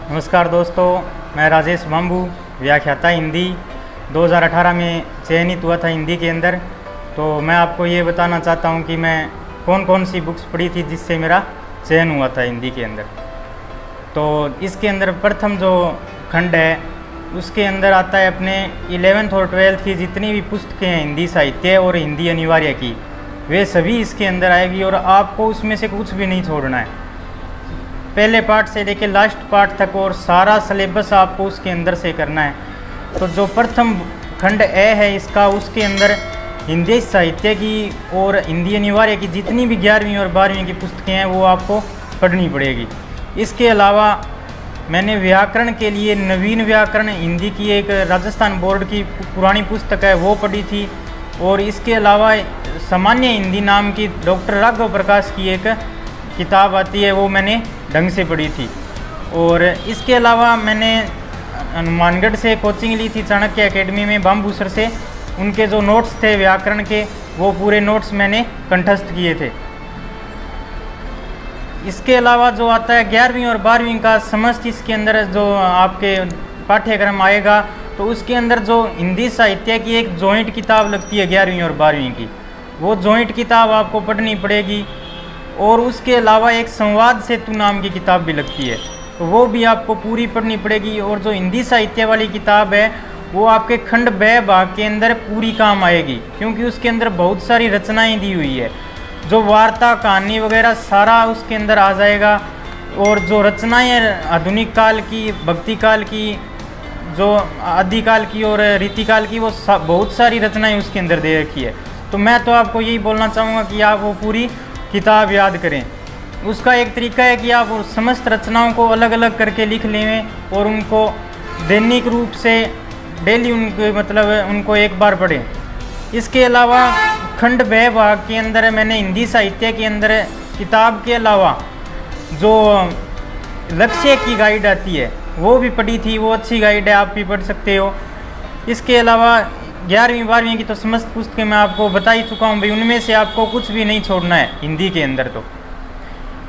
नमस्कार दोस्तों, मैं राजेश बाम्बू, व्याख्याता हिंदी 2018 में चयनित हुआ था हिंदी के अंदर। तो मैं आपको ये बताना चाहता हूँ कि मैं कौन कौन सी बुक्स पढ़ी थी जिससे मेरा चयन हुआ था हिंदी के अंदर। तो इसके अंदर प्रथम जो खंड है उसके अंदर आता है अपने 11th और 12th की जितनी भी पुस्तकें हैं हिंदी साहित्य और हिंदी अनिवार्य की, वे सभी इसके अंदर आएगी और आपको उसमें से कुछ भी नहीं छोड़ना है, पहले पार्ट से लेकर लास्ट पार्ट तक, और सारा सिलेबस आपको उसके अंदर से करना है। तो जो प्रथम खंड ए है इसका, उसके अंदर हिंदी साहित्य की और हिंदी अनिवार्य की जितनी भी 11वीं और 12वीं की पुस्तकें हैं वो आपको पढ़नी पड़ेगी। इसके अलावा मैंने व्याकरण के लिए नवीन व्याकरण हिंदी की एक राजस्थान बोर्ड की पुरानी पुस्तक है वो पढ़ी थी, और इसके अलावा सामान्य हिंदी नाम की डॉक्टर राघव प्रकाश की एक किताब आती है वो मैंने ढंग से पढ़ी थी। और इसके अलावा मैंने हनुमानगढ़ से कोचिंग ली थी चाणक्य एकेडमी में बाम्बू सर से, उनके जो नोट्स थे व्याकरण के वो पूरे नोट्स मैंने कंठस्थ किए थे। इसके अलावा जो आता है 11वीं और 12वीं का समस्त, इसके अंदर जो आपके पाठ्यक्रम आएगा तो उसके अंदर जो हिंदी साहित्य की एक जॉइंट किताब लगती है 11वीं और 12वीं की, वो जॉइंट किताब आपको पढ़नी पड़ेगी। और उसके अलावा एक संवाद सेतु नाम की किताब भी लगती है, तो वो भी आपको पूरी पढ़नी पड़ेगी। और जो हिंदी साहित्य वाली किताब है वो आपके खंड ब भाग के अंदर पूरी काम आएगी, क्योंकि उसके अंदर बहुत सारी रचनाएं दी हुई है, जो वार्ता कहानी वगैरह सारा उसके अंदर आ जाएगा। और जो रचनाएं आधुनिक काल की, भक्ति काल की, जो आदिकाल की और रीतिकाल की, वो बहुत सारी रचनाएं उसके अंदर दे रखी है। तो मैं तो आपको यही बोलना चाहूँगा कि आप वो पूरी किताब याद करें। उसका एक तरीका है कि आप समस्त रचनाओं को अलग अलग करके लिख लें और उनको दैनिक रूप से डेली उनको एक बार पढ़ें। इसके अलावा खंड ब भाग के अंदर मैंने हिंदी साहित्य के अंदर किताब के अलावा जो लक्ष्य की गाइड आती है वो भी पढ़ी थी, वो अच्छी गाइड है, आप भी पढ़ सकते हो। इसके अलावा 11वीं 12वीं की तो समस्त पुस्तकें मैं आपको बता ही चुका हूँ भाई, उनमें से आपको कुछ भी नहीं छोड़ना है हिंदी के अंदर तो।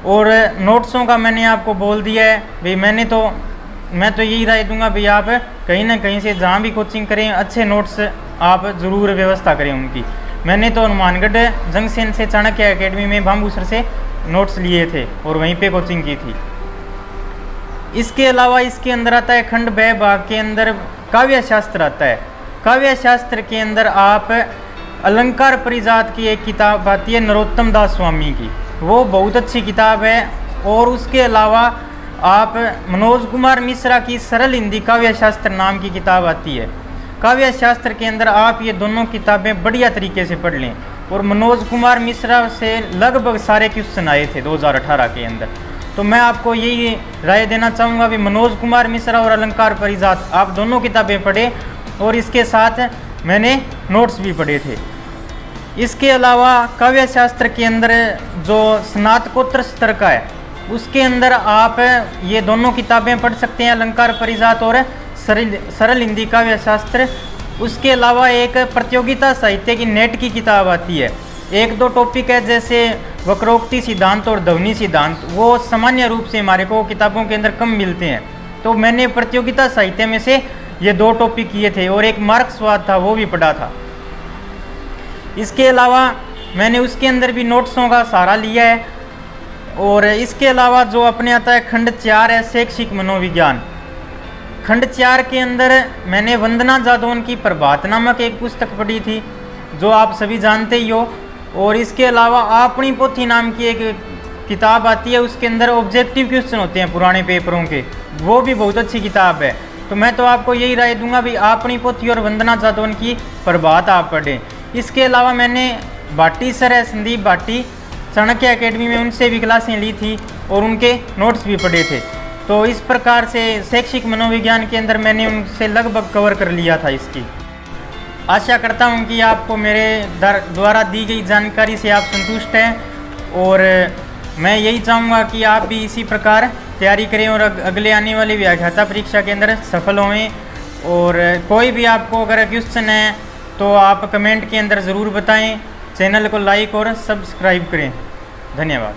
और नोट्सों का मैंने आपको बोल दिया है भाई, मैं तो यही राय दूंगा भाई, आप कहीं ना कहीं से जहाँ भी कोचिंग करें अच्छे नोट्स आप ज़रूर व्यवस्था करें उनकी। मैंने तो हनुमानगढ़ जंक्शन से चाणक्य एकेडमी में बाम्बू सर से नोट्स लिए थे और वहीं पर कोचिंग की थी। इसके अलावा इसके अंदर आता है खंड ब भाग के अंदर काव्य शास्त्र आता है। काव्य शास्त्र के अंदर आप अलंकार परिजात की एक किताब आती है नरोत्तम दास स्वामी की, वो बहुत अच्छी किताब है। और उसके अलावा आप मनोज कुमार मिश्रा की सरल हिंदी काव्य शास्त्र नाम की किताब आती है। काव्य शास्त्र के अंदर आप ये दोनों किताबें बढ़िया तरीके से पढ़ लें। और मनोज कुमार मिश्रा से लगभग सारे क्वेश्चन आए थे 2018 के अंदर, तो मैं आपको यही राय देना चाहूँगा कि मनोज कुमार मिश्रा और अलंकार परिजात आप दोनों किताबें पढ़ें, और इसके साथ मैंने नोट्स भी पढ़े थे। इसके अलावा काव्य शास्त्र के अंदर जो स्नातकोत्तर स्तर का है उसके अंदर आप ये दोनों किताबें पढ़ सकते हैं, अलंकार परिजात और सरल हिंदी काव्य शास्त्र। उसके अलावा एक प्रतियोगिता साहित्य की नेट की किताब आती है, एक दो टॉपिक है जैसे वक्रोक्ति सिद्धांत और ध्वनि सिद्धांत, वो सामान्य रूप से हमारे को किताबों के अंदर कम मिलते हैं, तो मैंने प्रतियोगिता साहित्य में से ये दो टॉपिक किए थे। और एक मार्क्सवाद था वो भी पढ़ा था। इसके अलावा मैंने उसके अंदर भी नोट्सों का सहारा लिया है। और इसके अलावा जो अपने आता है खंड 4 है शैक्षिक मनोविज्ञान। खंड 4 के अंदर मैंने वंदना जादौन की प्रभात नामक एक पुस्तक पढ़ी थी, जो आप सभी जानते ही हो। और इसके अलावा आपनी पोथी नाम की एक किताब आती है, उसके अंदर ऑब्जेक्टिव क्वेश्चन होते हैं पुराने पेपरों के, वो भी बहुत अच्छी किताब है। तो मैं तो आपको यही राय दूंगा भी आपनी पोथी और वंदना जादौन की प्रभात आप पढ़ें। इसके अलावा मैंने भाटी सर है संदीप भाटी चाणक्य एकेडमी में, उनसे भी क्लासें ली थी और उनके नोट्स भी पढ़े थे। तो इस प्रकार से शैक्षिक मनोविज्ञान के अंदर मैंने उनसे लगभग कवर कर लिया था इसकी। आशा करता हूं कि आपको मेरे द्वारा दी गई जानकारी से आप संतुष्ट हैं, और मैं यही चाहूँगा कि आप भी इसी प्रकार तैयारी करें और अगले आने वाली व्याख्याता परीक्षा के अंदर सफल हों। और कोई भी आपको अगर क्वेश्चन है तो आप कमेंट के अंदर ज़रूर बताएं। चैनल को लाइक और सब्सक्राइब करें। धन्यवाद।